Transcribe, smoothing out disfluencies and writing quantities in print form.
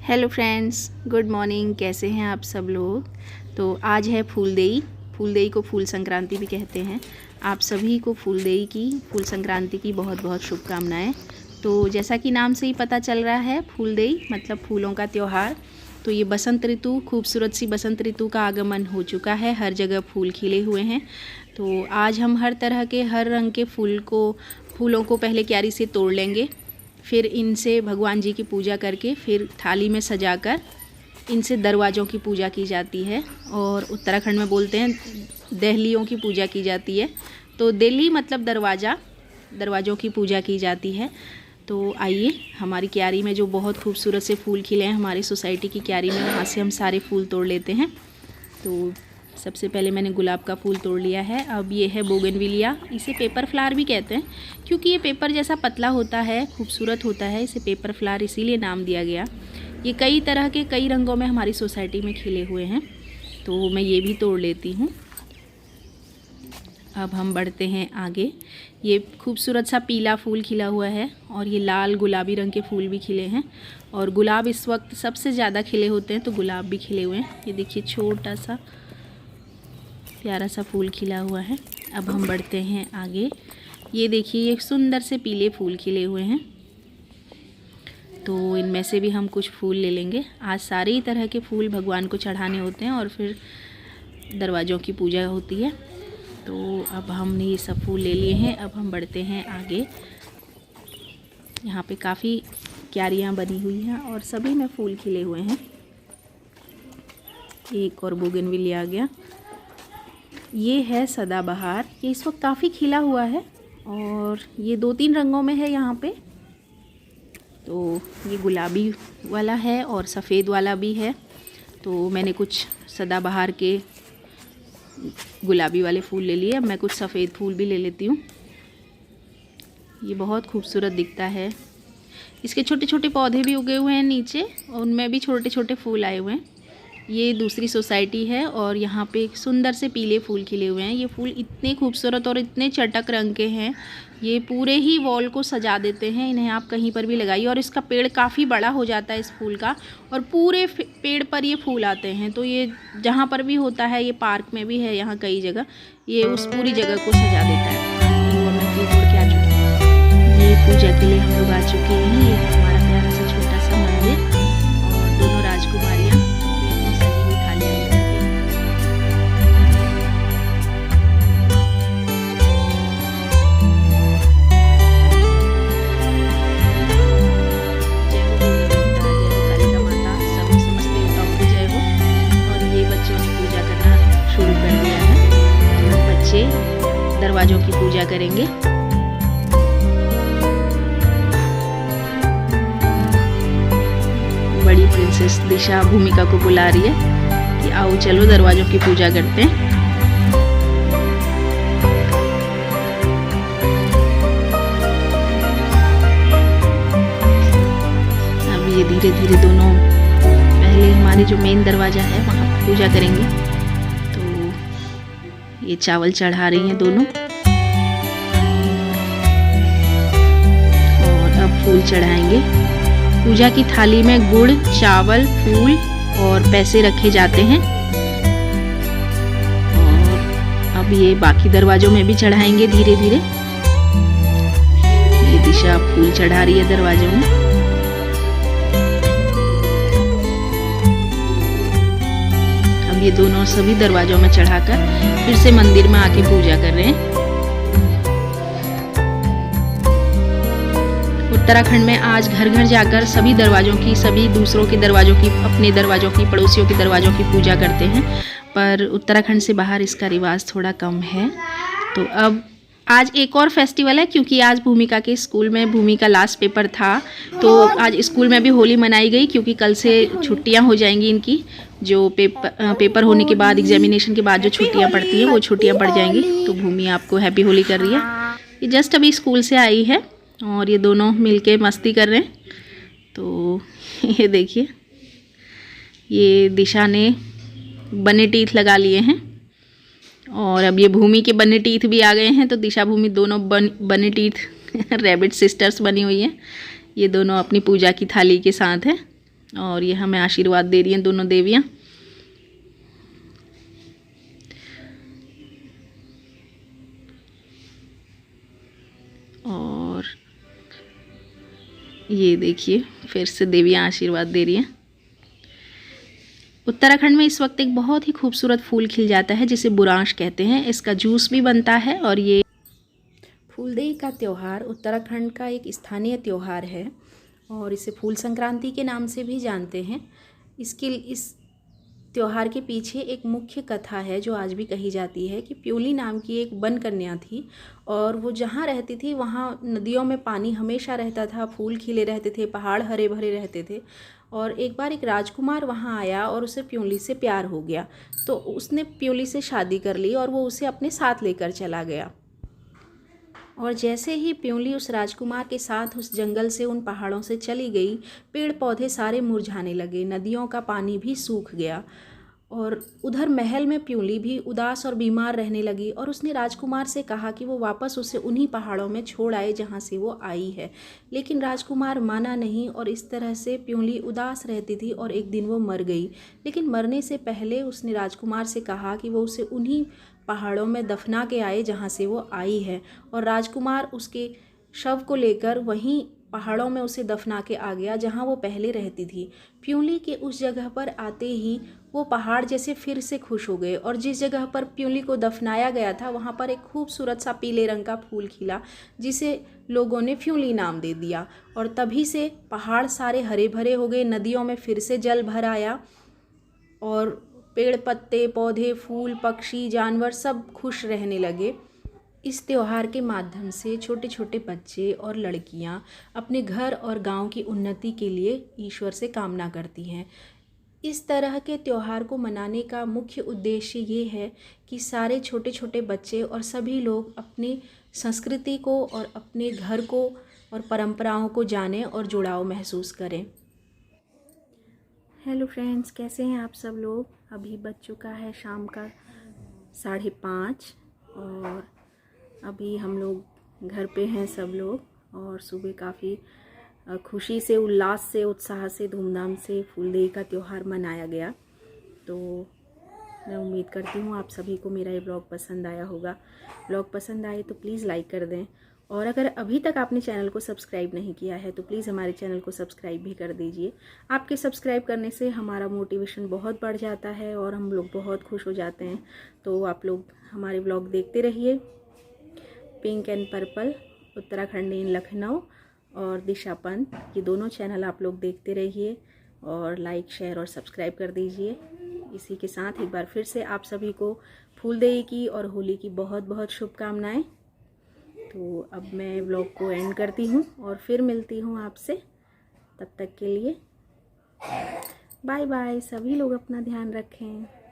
Hello friends, good morning. कैसे हैं आप सब लोग। तो आज है फूलदेई। फूलदेई को फूल संक्रांति भी कहते हैं। आप सभी को फूलदेई की, फूल संक्रांति की बहुत बहुत शुभकामनाएं। तो जैसा कि नाम से ही पता चल रहा है, फूलदेई मतलब फूलों का त्यौहार। तो ये बसंत ऋतु, खूबसूरत सी बसंत ऋतु का आगमन हो चुका है। हर जगह फूल खिले हुए हैं। तो आज हम हर तरह के, हर रंग के फूलों को पहले क्यारी से तोड़ लेंगे। फिर इनसे भगवान जी की पूजा करके फिर थाली में सजाकर इनसे दरवाज़ों की पूजा की जाती है। और उत्तराखंड में बोलते हैं देहलियों की पूजा की जाती है। तो देहली मतलब दरवाज़ा, दरवाज़ों की पूजा की जाती है। तो आइए, हमारी क्यारी में जो बहुत खूबसूरत से फूल खिले हैं, हमारी सोसाइटी की क्यारी में, वहाँ से हम सारे फूल तोड़ लेते हैं। तो सबसे पहले मैंने गुलाब का फूल तोड़ लिया है। अब ये है बोगनविलिया। इसे पेपर फ्लावर भी कहते हैं क्योंकि ये पेपर जैसा पतला होता है, खूबसूरत होता है। इसे पेपर फ्लावर इसीलिए नाम दिया गया। ये कई तरह के, कई रंगों में हमारी सोसाइटी में खिले हुए हैं। तो मैं ये भी तोड़ लेती हूँ। अब हम बढ़ते हैं आगे। ये खूबसूरत सा पीला फूल खिला हुआ है और ये लाल गुलाबी रंग के फूल भी खिले हैं। और गुलाब इस वक्त सबसे ज़्यादा खिले होते हैं, तो गुलाब भी खिले हुए हैं। ये देखिए, छोटा सा प्यारा सा फूल खिला हुआ है। अब हम बढ़ते हैं आगे। ये देखिए, एक सुंदर से पीले फूल खिले हुए हैं। तो इनमें से भी हम कुछ फूल ले लेंगे। आज सारे ही तरह के फूल भगवान को चढ़ाने होते हैं और फिर दरवाज़ों की पूजा होती है। तो अब हमने ये सब फूल ले लिए हैं। अब हम बढ़ते हैं आगे। यहाँ पे काफ़ी क्यारियाँ बनी हुई हैं और सभी में फूल खिले हुए हैं। एक और बोगनविलिया आ गया। ये है सदाबहार। ये इस वक्त काफ़ी खिला हुआ है और ये 2-3 रंगों में है यहाँ पे। तो ये गुलाबी वाला है और सफ़ेद वाला भी है। तो मैंने कुछ सदाबहार के गुलाबी वाले फूल ले लिए। अब मैं कुछ सफ़ेद फूल भी ले लेती हूँ। ये बहुत खूबसूरत दिखता है। इसके छोटे छोटे पौधे भी उगे हुए हैं नीचे और उनमें भी छोटे छोटे फूल आए हुए हैं। ये दूसरी सोसाइटी है और यहाँ पे एक सुंदर से पीले फूल खिले हुए हैं। ये फूल इतने खूबसूरत और इतने चटक रंग के हैं, ये पूरे ही वॉल को सजा देते हैं। इन्हें आप कहीं पर भी लगाइए। और इसका पेड़ काफ़ी बड़ा हो जाता है इस फूल का, और पूरे पेड़ पर ये फूल आते हैं। तो ये जहाँ पर भी होता है, ये पार्क में भी है, यहाँ कई जगह, ये उस पूरी जगह को सजा देता है। तो मैं फूल तोड़ के आ चुकी हूँ। ये पूजा के लिए हम लोग आ चुके हैं। ये है हमारा प्यारा सा छोटा सा मंदिर और दोनों राजकुमारियाँ दरवाज़ों की पूजा करेंगे। बड़ी प्रिंसेस दिशा भूमिका को बुला रही है कि आओ चलो दरवाज़ों की पूजा करते हैं। अब ये धीरे धीरे दोनों, पहले हमारे जो मेन दरवाज़ा है वहाँ पूजा करेंगे। ये चावल चढ़ा रही हैं दोनों और अब फूल चढ़ाएंगे। पूजा की थाली में गुड़, चावल, फूल और पैसे रखे जाते हैं। और अब ये बाकी दरवाजों में भी चढ़ाएंगे धीरे धीरे। ये दिशा फूल चढ़ा रही है दरवाजों में। ये दोनों सभी दरवाजों में चढ़ाकर फिर से मंदिर में आके पूजा कर रहे हैं। उत्तराखंड में आज घर घर जाकर सभी दरवाजों की, सभी दूसरों के दरवाजों की, अपने दरवाजों की, पड़ोसियों के दरवाजों की पूजा करते हैं। पर उत्तराखंड से बाहर इसका रिवाज थोड़ा कम है। तो अब आज एक और फेस्टिवल है, क्योंकि आज भूमिका के स्कूल में, भूमिका लास्ट पेपर था, तो आज स्कूल में भी होली मनाई गई। क्योंकि कल से छुट्टियां हो जाएंगी इनकी, जो पेपर होने के बाद, एग्जामिनेशन के बाद जो छुट्टियां पड़ती हैं वो छुट्टियां पड़ जाएंगी। तो भूमि आपको हैप्पी होली कर रही है। ये जस्ट अभी स्कूल से आई है और ये दोनों मिलके मस्ती कर रहे हैं। तो ये देखिए, ये दिशा ने बने टीथ लगा लिए हैं और अब ये भूमि के बने टीथ भी आ गए हैं। तो दिशा भूमि दोनों बने टीथ रैबिट सिस्टर्स बनी हुई हैं। ये दोनों अपनी पूजा की थाली के साथ हैं और ये हमें आशीर्वाद दे रही हैं दोनों देवियाँ। और ये देखिए फिर से देवियाँ आशीर्वाद दे रही हैं। उत्तराखंड में इस वक्त एक बहुत ही खूबसूरत फूल खिल जाता है जिसे बुरांश कहते हैं। इसका जूस भी बनता है। और ये फूलदेई का त्यौहार उत्तराखंड का एक स्थानीय त्यौहार है और इसे फूल संक्रांति के नाम से भी जानते हैं। इस त्यौहार के पीछे एक मुख्य कथा है जो आज भी कही जाती है कि प्यूली नाम की एक वन कन्या थी और वो जहाँ रहती थी वहाँ नदियों में पानी हमेशा रहता था, फूल खिले रहते थे, पहाड़ हरे भरे रहते थे। और एक बार एक राजकुमार वहाँ आया और उसे प्यूली से प्यार हो गया, तो उसने प्यूली से शादी कर ली और वो उसे अपने साथ लेकर चला गया। और जैसे ही प्यूली उस राजकुमार के साथ उस जंगल से, उन पहाड़ों से चली गई, पेड़ पौधे सारे मुरझाने लगे, नदियों का पानी भी सूख गया और उधर महल में प्यूली भी उदास और बीमार रहने लगी। और उसने राजकुमार से कहा कि वो वापस उसे उन्हीं पहाड़ों में छोड़ आए जहाँ से वो आई है, लेकिन राजकुमार माना नहीं और इस तरह से प्यूली उदास रहती थी और एक दिन वो मर गई। लेकिन मरने से पहले उसने राजकुमार से कहा कि वो उसे उन्हीं पहाड़ों में दफना के आए जहाँ से वो आई है। और राजकुमार उसके शव को लेकर वहीं पहाड़ों में उसे दफना के आ गया जहाँ वो पहले रहती थी। प्यूली के उस जगह पर आते ही वो पहाड़ जैसे फिर से खुश हो गए और जिस जगह पर प्यूली को दफनाया गया था वहाँ पर एक खूबसूरत सा पीले रंग का फूल खिला जिसे लोगों ने फ्यूली नाम दे दिया। और तभी से पहाड़ सारे हरे भरे हो गए, नदियों में फिर से जल भर आया और पेड़ पत्ते पौधे फूल पक्षी जानवर सब खुश रहने लगे। इस त्यौहार के माध्यम से छोटे छोटे बच्चे और लड़कियां अपने घर और गांव की उन्नति के लिए ईश्वर से कामना करती हैं। इस तरह के त्यौहार को मनाने का मुख्य उद्देश्य ये है कि सारे छोटे छोटे बच्चे और सभी लोग अपनी संस्कृति को और अपने घर को और परंपराओं को जानें और जुड़ाव महसूस करें। हेलो फ्रेंड्स, कैसे हैं आप सब लोग। अभी बज चुका है शाम का 5:30 और अभी हम लोग घर पे हैं सब लोग। और सुबह काफ़ी खुशी से, उल्लास से, उत्साह से, धूमधाम से फूलदेई का त्यौहार मनाया गया। तो मैं उम्मीद करती हूँ आप सभी को मेरा ये ब्लॉग पसंद आया होगा। ब्लॉग पसंद आए तो प्लीज़ लाइक कर दें और अगर अभी तक आपने चैनल को सब्सक्राइब नहीं किया है तो प्लीज़ हमारे चैनल को सब्सक्राइब भी कर दीजिए। आपके सब्सक्राइब करने से हमारा मोटिवेशन बहुत बढ़ जाता है और हम लोग बहुत खुश हो जाते हैं। तो आप लोग हमारे ब्लॉग देखते रहिए। पिंक एंड पर्पल, उत्तराखंड इन लखनऊ और दिशा पंत, ये दोनों चैनल आप लोग देखते रहिए और लाइक शेयर और सब्सक्राइब कर दीजिए। इसी के साथ एक बार फिर से आप सभी को फूलदेई की और होली की बहुत बहुत शुभकामनाएं। तो अब मैं व्लॉग को एंड करती हूँ और फिर मिलती हूँ आपसे। तब तक के लिए बाय बाय। सभी लोग अपना ध्यान रखें।